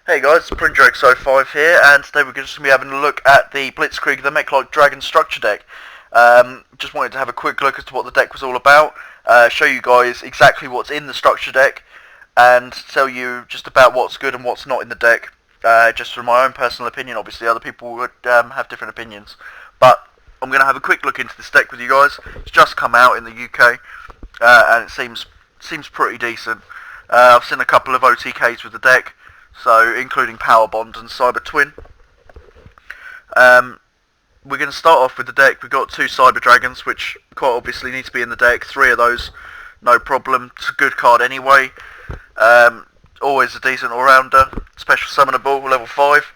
Hey guys, it's PrintJoke05 here, and today we're just going to be having a look at the Blitzkrieg, the Mechlight Dragon structure deck. Just wanted to have a quick look as to what the deck was all about, show you guys exactly what's in the structure deck, and tell you just about what's good and what's not in the deck, just from my own personal opinion. Obviously other people would have different opinions, but I'm going to have a quick look into this deck with you guys. It's just come out in the UK, and it seems pretty decent. I've seen a couple of OTKs with the deck, so including Power Bond and Cyber Twin. We're going to start off with the deck. We've got two Cyber Dragons, which quite obviously need to be in the deck. Three of those, no problem. It's a good card anyway. Always a decent all-rounder. Special Summonable, level 5.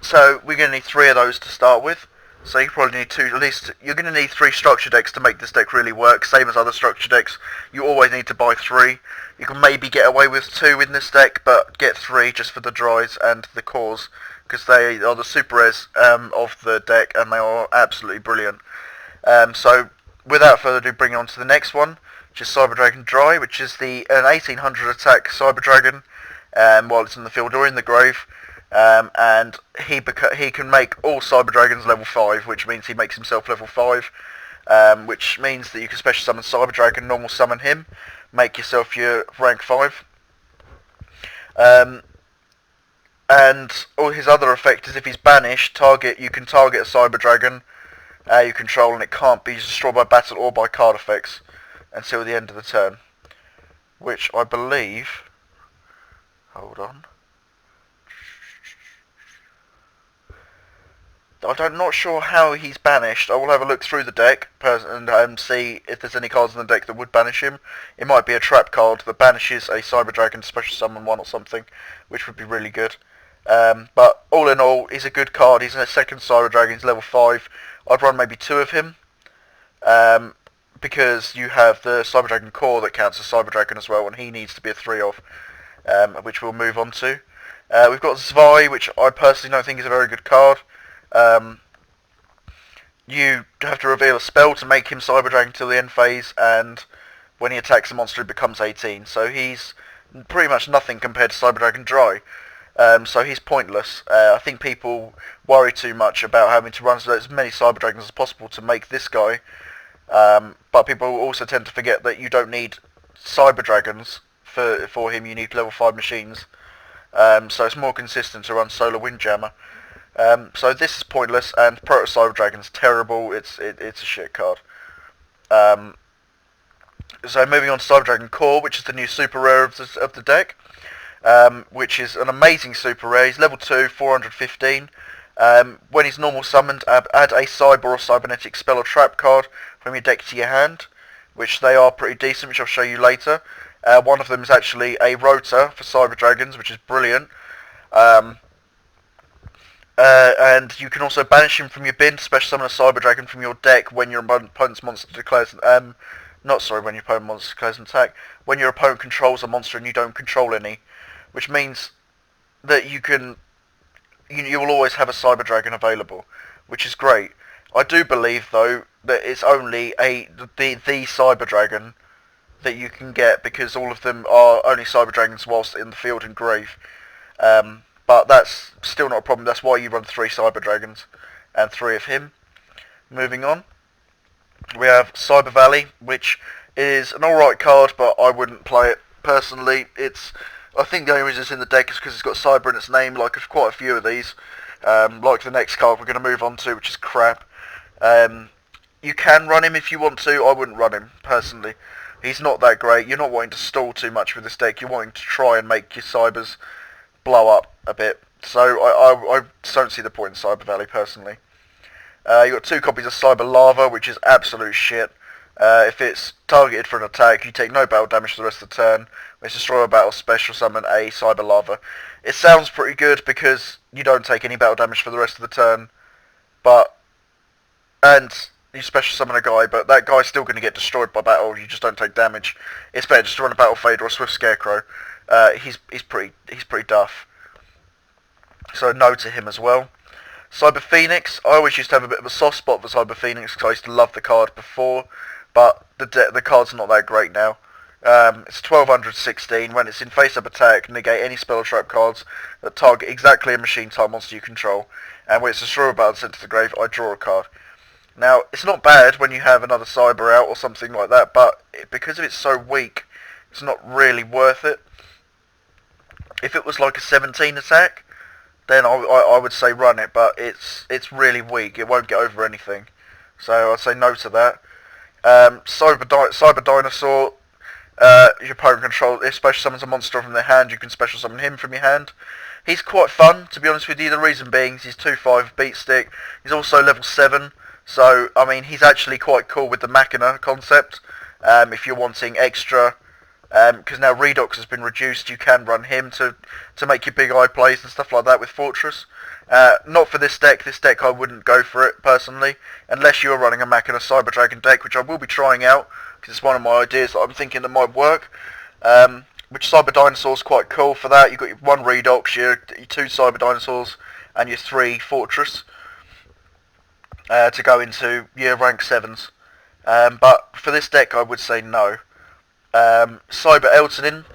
So we're going to need three of those to start with. So you probably need two, at least, you're going to need three structure decks to make this deck really work. Same as other structure decks, you always need to buy three. You can maybe get away with two in this deck, but get three just for the dries and the cores, because they are the super rares of the deck, and they are absolutely brilliant. So without further ado, bring on to the next one, which is Cyber Dragon Dry, which is an 1800 attack Cyber Dragon while it's in the field or in the grave. And he can make all Cyber Dragons level 5, which means he makes himself level 5, which means that you can special summon Cyber Dragon, normal summon him, make yourself your rank 5. And all his other effect is if he's banished, you can target a Cyber Dragon you control, and it can't be destroyed by battle or by card effects until the end of the turn, which I believe, hold on, I'm not sure how he's banished. I will have a look through the deck and see if there's any cards in the deck that would banish him. It might be a trap card that banishes a Cyber Dragon to special summon one or something, which would be really good. But all in all, he's a good card. He's a second Cyber Dragon. He's level 5. I'd run maybe two of him, because you have the Cyber Dragon core that counts as Cyber Dragon as well, and he needs to be a 3 of, which we'll move on to. We've got Zwei, which I personally don't think is a very good card. You have to reveal a spell to make him Cyber Dragon till the end phase, and when he attacks a monster, it becomes 18. So he's pretty much nothing compared to Cyber Dragon Dry. So he's pointless. I think people worry too much about having to run as many Cyber Dragons as possible to make this guy. But people also tend to forget that you don't need Cyber Dragons for him. You need level 5 machines. So it's more consistent to run Solar Windjammer. So this is pointless, and Proto Cyber Dragon's terrible. It's a shit card. So moving on to Cyber Dragon Core, which is the new super rare of the deck, which is an amazing super rare. He's level 2, 415. When he's normal summoned, add a Cyber or Cybernetic spell or trap card from your deck to your hand, which they are pretty decent, which I'll show you later. One of them is actually a Rotor for Cyber Dragons, which is brilliant. And you can also banish him from your bin to special summon a Cyber Dragon from your deck when your opponent's monster declares when your opponent's monster declares an attack. When your opponent controls a monster and you don't control any, which means that you will always have a Cyber Dragon available, which is great. I do believe though that it's only the Cyber Dragon that you can get, because all of them are only Cyber Dragons whilst in the field and grave. But that's still not a problem. That's why you run 3 Cyber Dragons and 3 of him. Moving on, we have Cyber Valley, which is an alright card, but I wouldn't play it personally. I think the only reason it's in the deck is because it's got Cyber in its name, like quite a few of these. Like the next card we're going to move on to, which is crap. You can run him if you want to. I wouldn't run him personally. He's not that great. You're not wanting to stall too much with this deck. You're wanting to try and make your Cybers blow up a bit, so I don't see the point in Cyber Valley personally. You got 2 copies of Cyber Lava, which is absolute shit. If it's targeted for an attack, you take no battle damage for the rest of the turn. When it's destroy a battle, special summon a Cyber Lava. It sounds pretty good because you don't take any battle damage for the rest of the turn, and you special summon a guy, but that guy's still going to get destroyed by battle. You just don't take damage. It's better just to run a Battle Fade or a Swift Scarecrow. He's pretty duff. So no to him as well. Cyber Phoenix, I always used to have a bit of a soft spot for Cyber Phoenix because I used to love the card before, but the card's not that great now. It's 1216. When it's in face-up attack, negate any spell or trap cards that target exactly a machine-type monster you control. And when it's a destroy button sent to the grave, I draw a card. Now, it's not bad when you have another Cyber out or something like that, but because it's so weak, it's not really worth it. If it was like a 17 attack, then I would say run it, but it's really weak. It won't get over anything. So I'd say no to that. Cyber Dinosaur, your opponent control, if special summons a monster from their hand, you can special summon him from your hand. He's quite fun, to be honest with you. The reason being he's 2/5 beat stick. He's also level 7. So, I mean, he's actually quite cool with the Machina concept. If you're wanting extra, because now Redox has been reduced, you can run him to make your big eye plays and stuff like that with Fortress. Not for this deck. This deck I wouldn't go for it, personally, unless you're running a Machina Cyber Dragon deck, which I will be trying out, because it's one of my ideas that I'm thinking that might work. Which Cyber Dinosaur's quite cool for that. You've got your 1 Redox, your 2 Cyber Dinosaurs, and your 3 Fortress. To go into your rank 7s. But for this deck I would say no. Cyber Eltonin,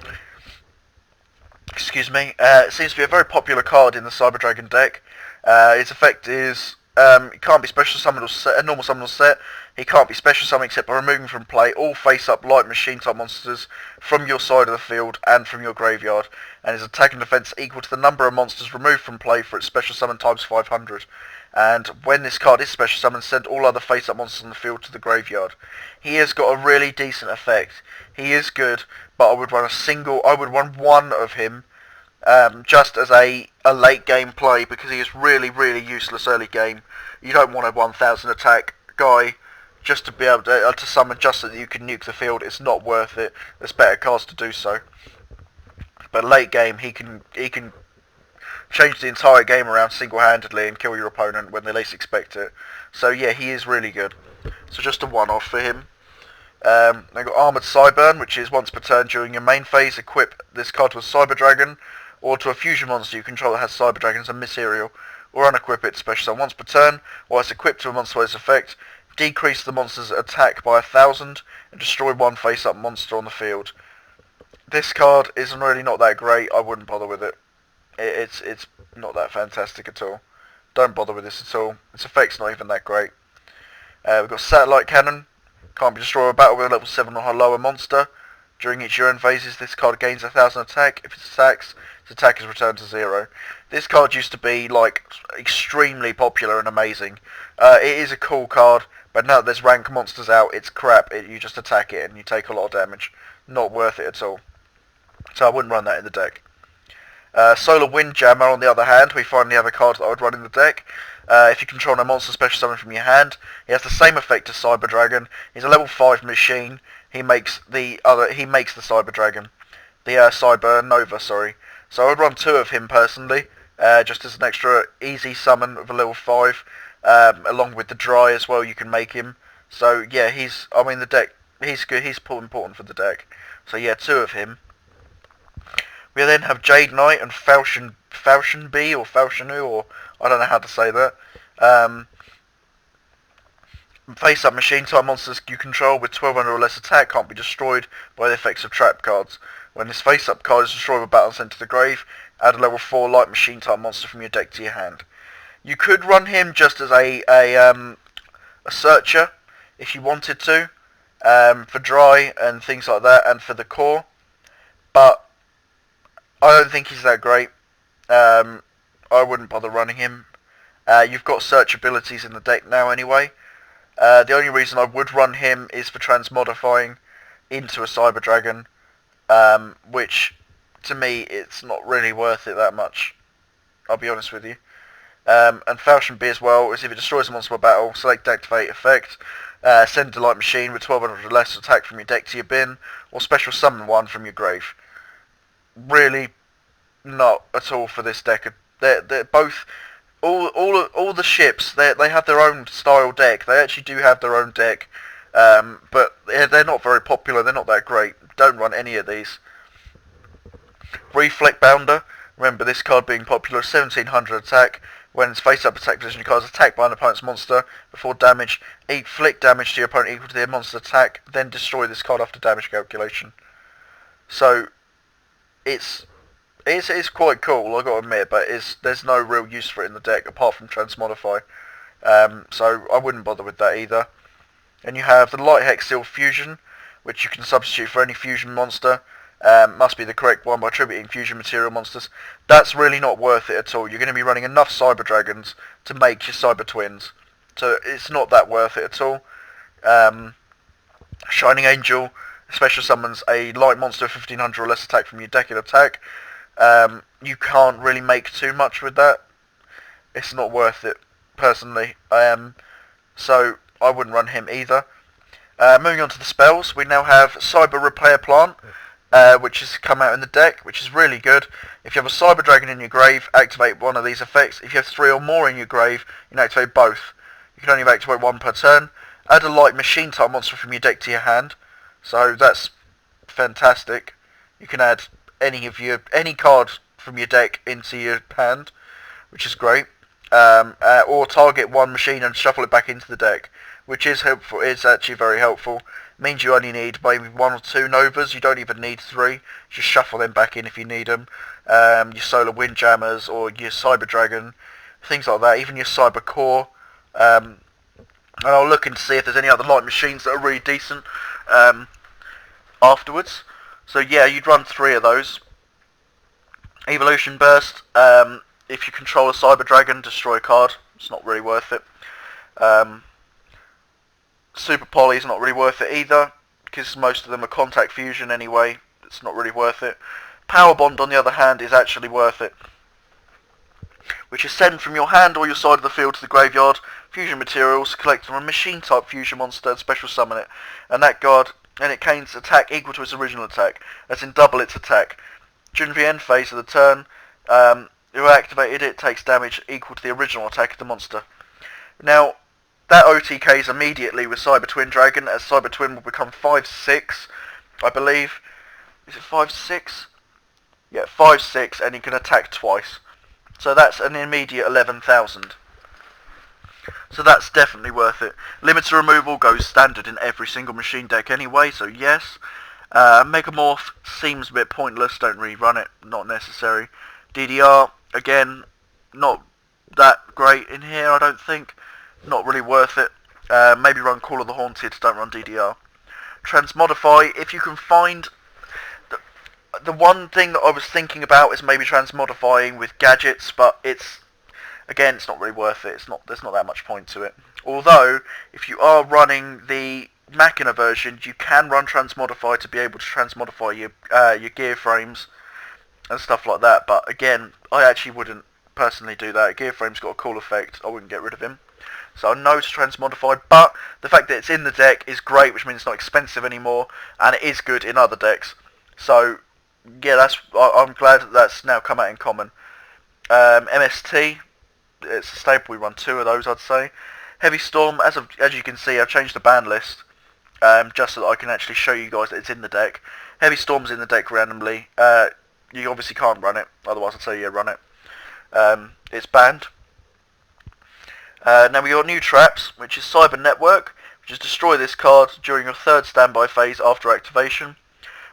excuse me, seems to be a very popular card in the Cyber Dragon deck. Its effect is, it can't be special summoned or set, a normal summon or set. He can't be special summoned except by removing from play all face-up light machine type monsters from your side of the field and from your graveyard, and his attack and defense equal to the number of monsters removed from play for its special summon times 500. And when this card is special summoned, send all other face-up monsters on the field to the graveyard. He has got a really decent effect. He is good, but I would run one of him, just as a late game play, because he is really, really useless early game. You don't want a 1000 attack guy just to be able to summon just so that you can nuke the field. It's not worth it. There's better cards to do so. But late game, he can change the entire game around single-handedly and kill your opponent when they least expect it. So yeah, he is really good. So just a one-off for him. Then got Armoured Cyburn, which is once per turn during your main phase, equip this card to a Cyber Dragon, or to a fusion monster you control that has Cyber Dragons and Mycerial, or unequip it special summon once per turn, while it's equipped to a monster with its effect. Decrease the monster's attack by 1000 and destroy one face-up monster on the field. This card is really not that great. I wouldn't bother with it. It's not that fantastic at all. Don't bother with this at all. Its effect's not even that great. We've got Satellite Cannon. Can't be destroyed by battle with a level 7 or lower monster. During each urine phases, this card gains 1000 attack. If it attacks, its attack is returned to 0. This card used to be like extremely popular and amazing. It is a cool card, but now that there's rank monsters out, it's crap. You just attack it and you take a lot of damage. Not worth it at all. So I wouldn't run that in the deck. Solar Windjammer, on the other hand, we finally have a card that I would run in the deck. If you control a monster special summon from your hand, he has the same effect as Cyber Dragon. He's a level 5 machine. He makes the Cyber Dragon, the Cyber Nova. Sorry. So I would run 2 of him personally, just as an extra easy summon of a level 5, along with the Dry as well. You can make him. So yeah, the deck. He's good. He's important for the deck. So yeah, 2 of him. We then have Jade Knight and Falchion-B or Falchionu, or I don't know how to say that. Face-up machine type monsters you control with 1200 or less attack can't be destroyed by the effects of trap cards. When this face-up card is destroyed with battle sent to the grave, add a level 4 light machine type monster from your deck to your hand. You could run him just as a searcher if you wanted to, for Dry and things like that, and for the core, but I don't think he's that great. I wouldn't bother running him. You've got search abilities in the deck now anyway. The only reason I would run him is for transmodifying into a Cyber Dragon, which to me it's not really worth it that much. I'll be honest with you. And Falchion-B as well is if it destroys a monster by battle, select activate effect, send a light machine with 1200 or less attack from your deck to your bin, or special summon one from your grave. Really not at all for this deck. They're both all the ships. They have their own style deck. They actually do have their own deck, but they're not very popular. They're not that great. Don't run any of these. Reflect Bounder. Remember this card being popular. 1700 attack. When its face-up attack position card is attacked by an opponent's monster before damage, inflict damage to your opponent equal to their monster's attack. Then destroy this card after damage calculation. So it's quite cool, I gotta admit, but there's no real use for it in the deck apart from transmodify. So I wouldn't bother with that either. And you have the Light Hex Seal Fusion, which you can substitute for any fusion monster. Must be the correct one by attributing fusion material monsters. That's really not worth it at all. You're going to be running enough Cyber Dragons to make your Cyber Twins. So it's not that worth it at all. Shining Angel special summons a light monster of 1500 or less attack from your deck in attack. You can't really make too much with that. It's not worth it, personally. So I wouldn't run him either. Moving on to the spells, we now have Cyber Repair Plant, which has come out in the deck, which is really good. If you have a Cyber Dragon in your grave, activate one of these effects. If you have 3 or more in your grave, you can activate both. You can only activate one per turn. Add a light machine type monster from your deck to your hand. So that's fantastic. You can add any card from your deck into your hand, which is great. Or target one machine and shuffle it back into the deck, which is helpful. It's actually very helpful. Means you only need maybe 1 or 2 Novas. You don't even need 3. Just shuffle them back in if you need them. Your Solar Windjammers or your Cyber Dragon, things like that. Even your Cyber Core. And I'll look into see if there's any other light machines that are really decent afterwards. So yeah, you'd run 3 of those. Evolution Burst. If you control a Cyber Dragon, destroy a card. It's not really worth it. Super Poly is not really worth it either, because most of them are contact fusion anyway. It's not really worth it. Power Bond, on the other hand, is actually worth it, which is send from your hand or your side of the field to the graveyard fusion materials, collect from a machine type fusion monster and special summon it. And that card, and it gains attack equal to its original attack, as in double its attack. During the end phase of the turn, who activated it takes damage equal to the original attack of the monster. Now, that OTKs immediately with Cyber Twin Dragon, as Cyber Twin will become 5/6, I believe. Is it 5/6? Yeah, 5/6, and he can attack twice. So that's an immediate 11,000. So that's definitely worth it. Limiter removal goes standard in every single machine deck anyway, so yes. Megamorph seems a bit pointless, don't really run it, not necessary. DDR, again, not that great in here, I don't think. Not really worth it. Maybe run Call of the Haunted, don't run DDR. Transmodify, if you can find... The one thing that I was thinking about is maybe transmodifying with gadgets, but it's not really worth it. There's not that much point to it. Although, if you are running the Machina version, you can run transmodify to be able to transmodify your gear frames and stuff like that. But again, I actually wouldn't personally do that. Gear frame's got a cool effect. I wouldn't get rid of him. So no to transmodify, but the fact that it's in the deck is great, which means it's not expensive anymore, and it is good in other decks. So yeah, I'm glad that that's now come out in common. MST, it's a staple. We run 2 of those, I'd say. Heavy Storm, as you can see, I've changed the ban list just so that I can actually show you guys that it's in the deck. Heavy Storm's in the deck randomly. You obviously can't run it, otherwise I'd say yeah, run it. It's banned. Now we got new traps, which is Cyber Network, which is destroy this card during your 3rd standby phase after activation.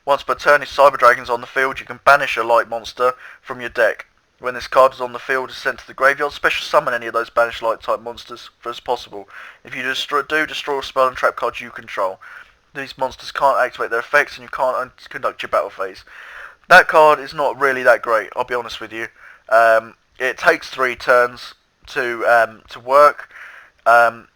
Once per turn, if Cyber Dragon's on the field, you can banish a light monster from your deck. When this card is on the field, it's sent to the graveyard. Special summon any of those banished light type monsters as possible. If you destroy a spell and trap card you control, these monsters can't activate their effects and you can't conduct your battle phase. That card is not really that great, I'll be honest with you. It takes 3 turns to work, and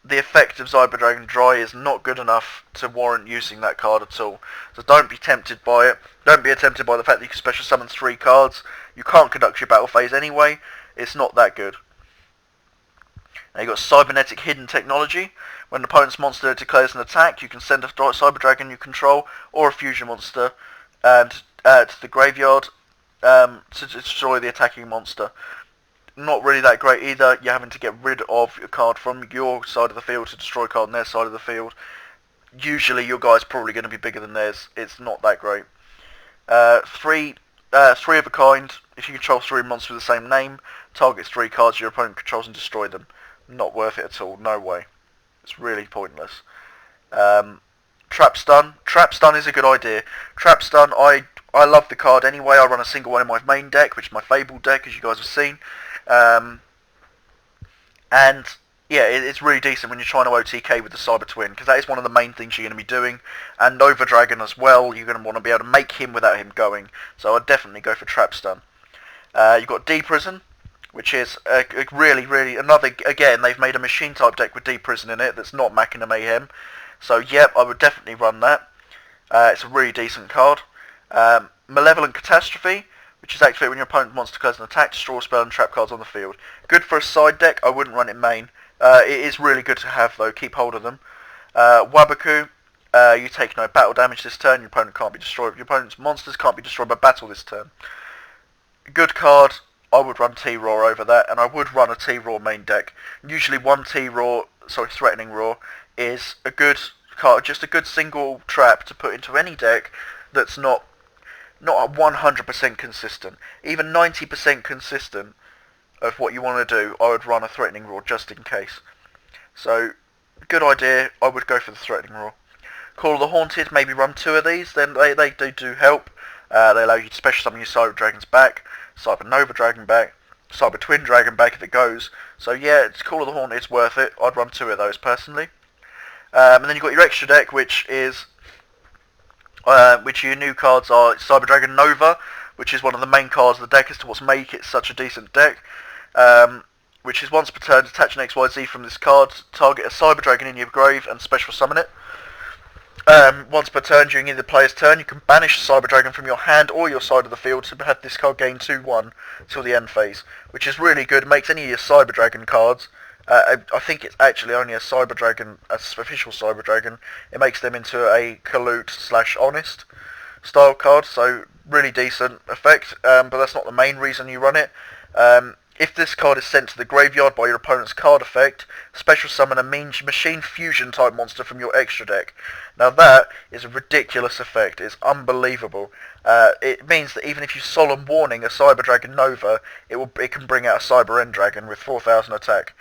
the effect of Cyber Dragon Dry is not good enough to warrant using that card at all. So don't be tempted by it. Don't be tempted by the fact that you can special summon 3 cards. You can't conduct your battle phase anyway. It's not that good. Now you've got Cybernetic Hidden Technology. When an opponent's monster declares an attack, you can send a Cyber Dragon you control or a fusion monster to the graveyard to destroy the attacking monster. Not really that great either. You're having to get rid of a card from your side of the field to destroy a card on their side of the field. Usually your guy's probably going to be bigger than theirs. It's not that great. 3 of a kind. If you control 3 monsters with the same name, target 3 cards your opponent controls and destroy them. Not worth it at all. No way. It's really pointless. Trap Stun. Trap Stun is a good idea. Trap Stun, I love the card anyway. I run a single one in my main deck, which is my Fabled deck, as you guys have seen. And yeah, it's really decent when you're trying to OTK with the Cyber Twin, because that is one of the main things you're going to be doing. And Nova Dragon as well, you're going to want to be able to make him without him going. So I'd definitely go for Trap Stun. You've got D-Prison, which is a really, another, again, they've made a machine type deck with D-Prison in it that's not Machina Mayhem. So yep, I would definitely run that. It's a really decent card. Malevolent Catastrophe, which is activate when your opponent's monster declares an attack, destroy spell and trap cards on the field. Good for a side deck, I wouldn't run it main. It is really good to have though, keep hold of them. Wabaku, you take no battle damage this turn, your opponent can't be destroyed. Your opponent's monsters can't be destroyed by battle this turn. Good card, I would run T-Raw over that, and I would run a T-Raw main deck. Usually one Threatening Raw is a good card, just a good single trap to put into any deck that's not 100% consistent. Even 90% consistent of what you want to do, I would run a Threatening Roar just in case. So, good idea, I would go for the Threatening Roar. Call of the Haunted, maybe run 2 of these, then they do help. They allow you to special summon your Cyber Dragons back, Cyber Nova Dragon back, Cyber Twin Dragon back if it goes. So yeah, it's Call of the Haunted, it's worth it. I'd run 2 of those personally. And then you've got your extra deck, which your new cards are Cyber Dragon Nova, which is one of the main cards of the deck as to what's make it such a decent deck. Which is once per turn, detach an XYZ from this card, target a Cyber Dragon in your grave and special summon it. Once per turn during either player's turn, you can banish a Cyber Dragon from your hand or your side of the field to have this card gain 2/1 till the end phase, which is really good. It makes any of your Cyber Dragon cards, I think it's actually only a Cyber Dragon, an official Cyber Dragon, it makes them into a Kalut/Honest style card, so really decent effect, but that's not the main reason you run it. If this card is sent to the graveyard by your opponent's card effect, special summon a machine fusion type monster from your extra deck. Now that is a ridiculous effect, it's unbelievable. It means that even if you Solemn Warning a Cyber Dragon Nova, it can bring out a Cyber End Dragon with 4000 attack.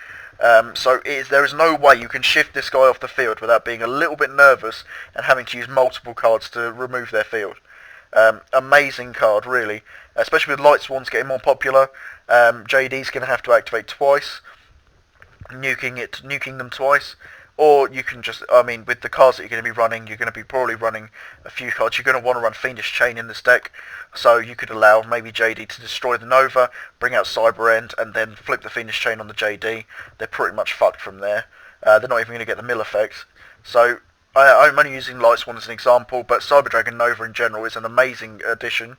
So there is no way you can shift this guy off the field without being a little bit nervous and having to use multiple cards to remove their field. Amazing card, really. Especially with Light Swans getting more popular. JD's going to have to activate twice, nuking them twice. Or you can just, with the cards that you're going to be running, you're going to be probably running a few cards. You're going to want to run Fiendish Chain in this deck. So you could allow maybe JD to destroy the Nova, bring out Cyber End, and then flip the Fiendish Chain on the JD. They're pretty much fucked from there. They're not even going to get the mill effects. So I'm only using Light Swan as an example, but Cyber Dragon Nova in general is an amazing addition.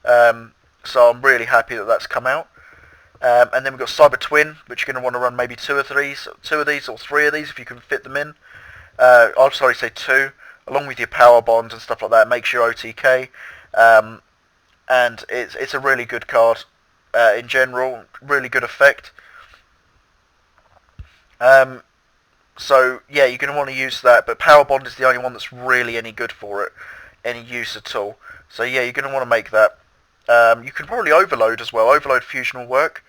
So I'm really happy that that's come out. And then we've got Cyber Twin, which you're going to want to run maybe 2 of these or 3 of these if you can fit them in. I'll say 2, along with your Power Bond and stuff like that. Makes your OTK, and it's a really good card in general, really good effect. So yeah, you're going to want to use that, but Power Bond is the only one that's really any good for it, any use at all. So yeah, you're going to want to make that. You can probably Overload as well. Overload Fusion will work.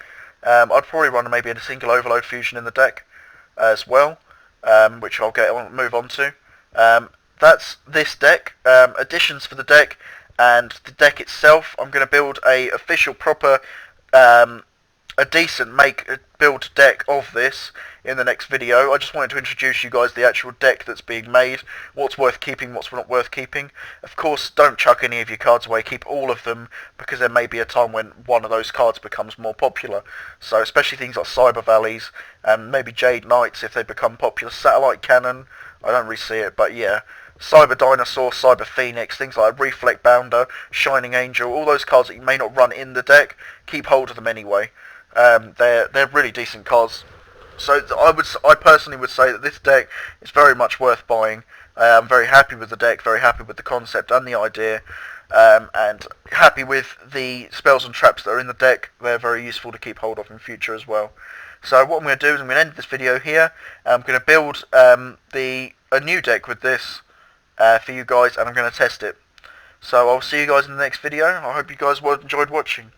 I'd probably run maybe a single Overload Fusion in the deck as well, which I'll move on to. That's this deck. Additions for the deck and the deck itself. I'm going to build a official proper, a decent build deck of this in the next video. I just wanted to introduce you guys the actual deck that's being made, what's worth keeping, what's not worth keeping. Of course, don't chuck any of your cards away, keep all of them, because there may be a time when one of those cards becomes more popular. So especially things like Cyber Valleys, and maybe Jade Knights if they become popular, Satellite Cannon, I don't really see it, but yeah. Cyber Dinosaur, Cyber Phoenix, things like Reflect Bounder, Shining Angel, all those cards that you may not run in the deck, keep hold of them anyway. They're really decent cards. So I personally would say that this deck is very much worth buying. I'm very happy with the deck, very happy with the concept and the idea, and happy with the spells and traps that are in the deck. They're very useful to keep hold of in future as well. So what I'm going to do is I'm going to end this video here. I'm going to build a new deck with this for you guys, and I'm going to test it. So I'll see you guys in the next video. I hope you guys enjoyed watching.